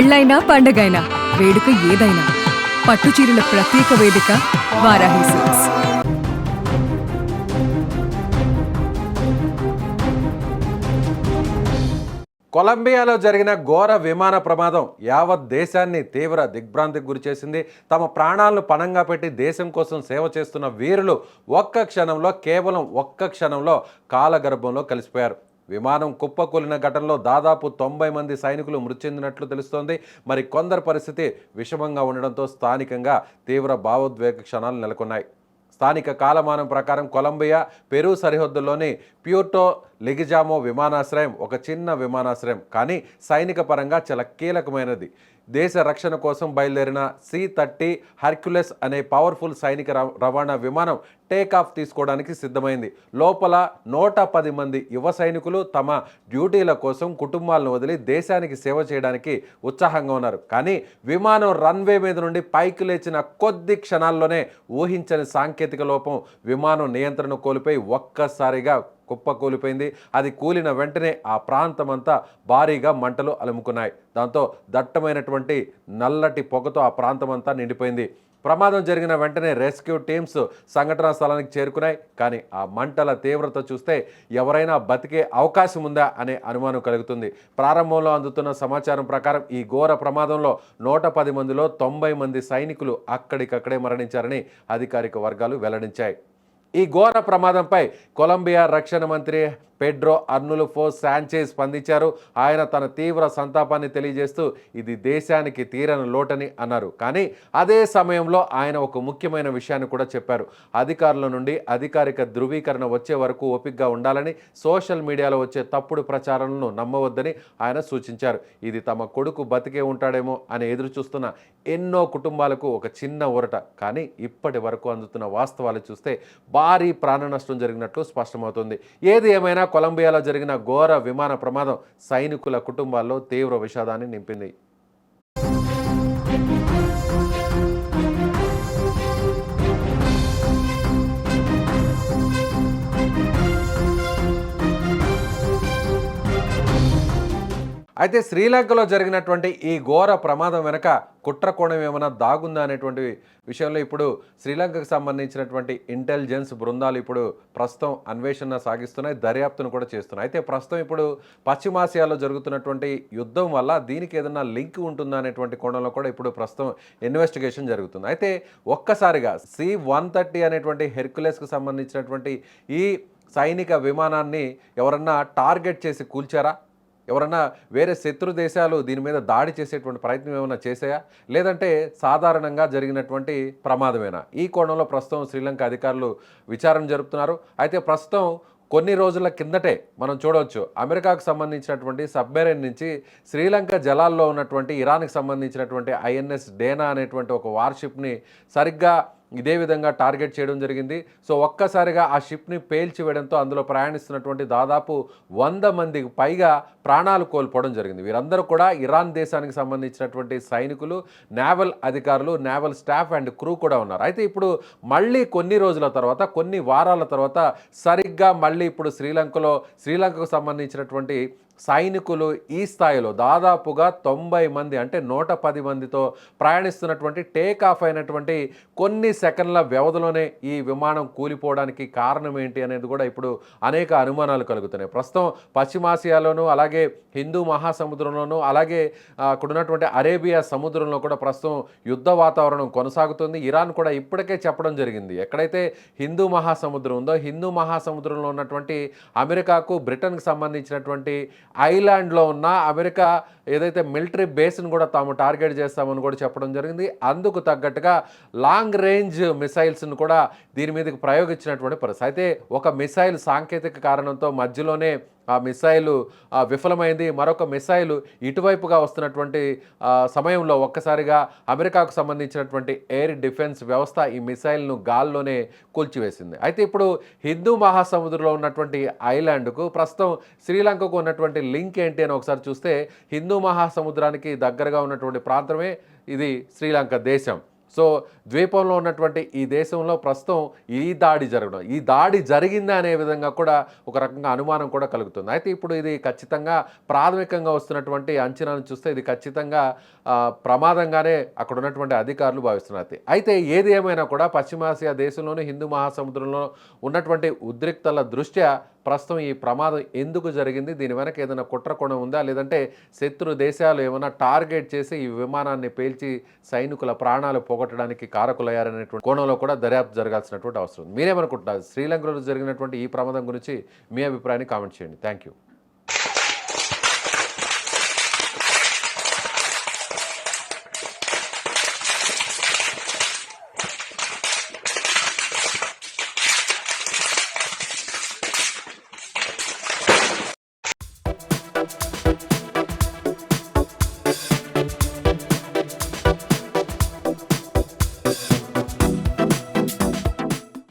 పెళ్ళైనా పండగైనా వేడుక ఏదైనా పట్టుచీరల ప్రత్యేక వేదిక వారాహి సిల్క్స్. కొలంబియాలో జరిగిన ఘోర విమాన ప్రమాదం యావత్ దేశాన్ని తీవ్ర దిగ్భ్రాంతికి గురిచేసింది. తమ ప్రాణాలను పణంగా పెట్టి దేశం కోసం సేవ చేస్తున్న వీరులు కేవలం ఒక్క క్షణంలో కాలగర్భంలో కలిసిపోయారు. విమానం కుప్పకూలిన ఘటనలో దాదాపు 90 మంది సైనికులు మృతి చెందినట్లు తెలుస్తోంది. మరి కొందరి పరిస్థితి విషమంగా ఉండడంతో స్థానికంగా తీవ్ర భావోద్వేగ క్షణాలు నెలకొన్నాయి. స్థానిక కాలమానం ప్రకారం కొలంబియా పెరూ సరిహద్దుల్లోని ప్యూర్టో లెగిజామో విమానాశ్రయం ఒక చిన్న విమానాశ్రయం, కానీ సైనిక పరంగా చాలా కీలకమైనది. దేశ రక్షణ కోసం బయలుదేరిన C-30 హెర్క్యులెస్ అనే పవర్ఫుల్ సైనిక రవాణా విమానం టేకాఫ్ తీసుకోవడానికి సిద్ధమైంది. లోపల 110 మంది యువ సైనికులు తమ డ్యూటీల కోసం కుటుంబాలను వదిలి దేశానికి సేవ చేయడానికి ఉత్సాహంగా ఉన్నారు. కానీ విమానం రన్వే మీద నుండి పైకి లేచిన కొద్ది క్షణాల్లోనే ఊహించని సాంకేతిక లోపం విమానం నియంత్రణ కోల్పోయి ఒక్కసారిగా కుప్పకూలిపోయింది. అది కూలిన వెంటనే ఆ ప్రాంతమంతా భారీగా మంటలు అలుముకున్నాయి. దాంతో దట్టమైనటువంటి నల్లటి పొగతో ఆ ప్రాంతమంతా నిండిపోయింది. ప్రమాదం జరిగిన వెంటనే రెస్క్యూ టీమ్స్ సంఘటనా స్థలానికి చేరుకున్నాయి. కానీ ఆ మంటల తీవ్రత చూస్తే ఎవరైనా బతికే అవకాశం ఉందా అనే అనుమానం కలుగుతుంది. ప్రారంభంలో అందుతున్న సమాచారం ప్రకారం ఈ ఘోర ప్రమాదంలో 110 మందిలో 90 మంది సైనికులు అక్కడికక్కడే మరణించారని అధికారిక వర్గాలు వెల్లడించాయి. ఈ ఘోర ప్రమాదంపై కొలంబియా రక్షణ మంత్రి పెడ్రో అర్నుల్ఫో శాంచేజ్ స్పందించారు. ఆయన తన తీవ్ర సంతాపాన్ని తెలియజేస్తూ ఇది దేశానికి తీరని లోటని అన్నారు. కానీ అదే సమయంలో ఆయన ఒక ముఖ్యమైన విషయాన్ని కూడా చెప్పారు. అధికారుల నుండి అధికారిక ధృవీకరణ వచ్చే వరకు ఓపికగా ఉండాలని, సోషల్ మీడియాలో వచ్చే తప్పుడు ప్రచారాలను నమ్మవద్దని ఆయన సూచించారు. ఇది తమ కొడుకు బతికే ఉంటాడేమో అని ఎదురు చూస్తున్న ఎన్నో కుటుంబాలకు ఒక చిన్న ఊరట. కానీ ఇప్పటి వరకు అందుతున్న వాస్తవాలు చూస్తే భారీ ప్రాణ నష్టం జరిగినట్లు స్పష్టమవుతుంది. ఏది ఏమైనా కొలంబియాలో జరిగిన ఘోర విమాన ప్రమాదం సైనికుల కుటుంబాల్లో తీవ్ర విషాదాన్ని నింపింది. అయితే శ్రీలంకలో జరిగినటువంటి ఈ ఘోర ప్రమాదం వెనక కుట్రకోణం ఏమైనా దాగుందా అనేటువంటి విషయంలో ఇప్పుడు శ్రీలంకకు సంబంధించినటువంటి ఇంటెలిజెన్స్ బృందాలు ఇప్పుడు ప్రస్తుతం అన్వేషణ సాగిస్తున్నాయి, దర్యాప్తును కూడా చేస్తున్నాయి. అయితే ప్రస్తుతం ఇప్పుడు పశ్చిమాసియాలో జరుగుతున్నటువంటి యుద్ధం వల్ల దీనికి ఏదైనా లింక్ ఉంటుందా అనేటువంటి కోణంలో కూడా ఇప్పుడు ప్రస్తుతం ఇన్వెస్టిగేషన్ జరుగుతుంది. అయితే ఒక్కసారిగా C-130 అనేటువంటి హెర్క్యులెస్కు సంబంధించినటువంటి ఈ సైనిక విమానాన్ని ఎవరన్నా టార్గెట్ చేసి కూల్చారా? ఎవరన్నా వేరే శత్రు దేశాలు దీని మీద దాడి చేసేటువంటి ప్రయత్నం ఏమైనా చేసాయా, లేదంటే సాధారణంగా జరిగినటువంటి ప్రమాదమేనా? ఈ కోణంలో ప్రస్తుతం శ్రీలంక అధికారులు విచారణ జరుపుతున్నారు. అయితే ప్రస్తుతం కొన్ని రోజుల కిందటే మనం చూడవచ్చు, అమెరికాకు సంబంధించినటువంటి సబ్మెరైన్ నుంచి శ్రీలంక జలాల్లో ఉన్నటువంటి ఇరాన్కి సంబంధించినటువంటి INS డేనా అనేటువంటి ఒక వార్షిప్ని సరిగ్గా ఇదే విధంగా టార్గెట్ చేయడం జరిగింది. సో ఒక్కసారిగా ఆ షిప్ని పేల్చివేయడంతో అందులో ప్రయాణిస్తున్నటువంటి దాదాపు 100 మందికి పైగా ప్రాణాలు కోల్పోవడం జరిగింది. వీరందరూ కూడా ఇరాన్ దేశానికి సంబంధించినటువంటి సైనికులు, నేవల్ అధికారులు, నేవల్ స్టాఫ్ అండ్ క్రూ కూడా ఉన్నారు. అయితే ఇప్పుడు మళ్ళీ కొన్ని రోజుల తర్వాత, కొన్ని వారాల తర్వాత సరిగ్గా మళ్ళీ ఇప్పుడు శ్రీలంకకు సంబంధించినటువంటి సైనికులు ఈ స్థాయిలో దాదాపుగా 90 మంది అంటే 110 మందితో ప్రయాణిస్తున్నటువంటి టేక్ ఆఫ్ అయినటువంటి కొన్ని సెకండ్ల వ్యవధిలోనే ఈ విమానం కూలిపోవడానికి కారణం ఏంటి అనేది కూడా ఇప్పుడు అనేక అనుమానాలు కలుగుతున్నాయి. ప్రస్తుతం పశ్చిమాసియాలోనూ, అలాగే హిందూ మహాసముద్రంలోనూ, అలాగే అక్కడ ఉన్నటువంటి అరేబియా సముద్రంలో కూడా ప్రస్తుతం యుద్ధ వాతావరణం కొనసాగుతుంది. ఇరాన్ కూడా ఇప్పటికే చెప్పడం జరిగింది, ఎక్కడైతే హిందూ మహాసముద్రం ఉందో హిందూ మహాసముద్రంలో ఉన్నటువంటి అమెరికాకు, బ్రిటన్కి సంబంధించినటువంటి ఐలాండ్లో ఉన్న అమెరికా ఏదైతే మిలిటరీ బేస్ను కూడా తాము టార్గెట్ చేస్తామని కూడా చెప్పడం జరిగింది. అందుకు తగ్గట్టుగా లాంగ్ రేంజ్ మిసైల్స్ను కూడా దీని మీదకి ప్రయోగించినటువంటి పరిస్థితి. అయితే ఒక మిసైల్ సాంకేతిక కారణంతో మధ్యలోనే ఆ మిసైలు విఫలమైంది. మరొక మిసైలు ఇటువైపుగా వస్తున్నటువంటి సమయంలో ఒక్కసారిగా అమెరికాకు సంబంధించినటువంటి ఎయిర్ డిఫెన్స్ వ్యవస్థ ఈ మిసైల్ను గాల్లోనే కూల్చివేసింది. అయితే ఇప్పుడు హిందూ మహాసముద్రంలో ఉన్నటువంటి ఐలాండ్కు ప్రస్తుతం శ్రీలంకకు ఉన్నటువంటి లింక్ ఏంటి అని ఒకసారి చూస్తే, హిందూ మహాసముద్రానికి దగ్గరగా ఉన్నటువంటి ప్రాంతమే ఇది శ్రీలంక దేశం. సో ద్వీపంలో ఉన్నటువంటి ఈ దేశంలో ప్రస్తుతం ఈ దాడి జరగడం, ఈ దాడి జరిగిందా అనే విధంగా కూడా ఒక రకంగా అనుమానం కూడా కలుగుతుంది. అయితే ఇప్పుడు ఇది ఖచ్చితంగా ప్రాథమికంగా వస్తున్నటువంటి అంచనాను చూస్తే ఇది ఖచ్చితంగా ప్రమాదంగానే అక్కడ ఉన్నటువంటి అధికారులు భావిస్తున్నారు. అయితే ఏది ఏమైనా కూడా పశ్చిమాసియా దేశంలోని హిందూ మహాసముద్రంలో ఉన్నటువంటి ఉద్రిక్తల దృష్ట్యా ప్రస్తుతం ఈ ప్రమాదం ఎందుకు జరిగింది, దీని వెనక ఏదైనా కుట్రకోణం ఉందా, లేదంటే శత్రు దేశాలు ఏమైనా టార్గెట్ చేసి ఈ విమానాన్ని పేల్చి సైనికుల ప్రాణాలు పోగొట్టడానికి కారకులయ్యారనేటువంటి కోణంలో కూడా దర్యాప్తు జరగాల్సినటువంటి అవసరం ఉంది. మీరేమనుకుంటున్నారు శ్రీలంకలో జరిగినటువంటి ఈ ప్రమాదం గురించి? మీ అభిప్రాయాన్ని కామెంట్ చేయండి. Thank you.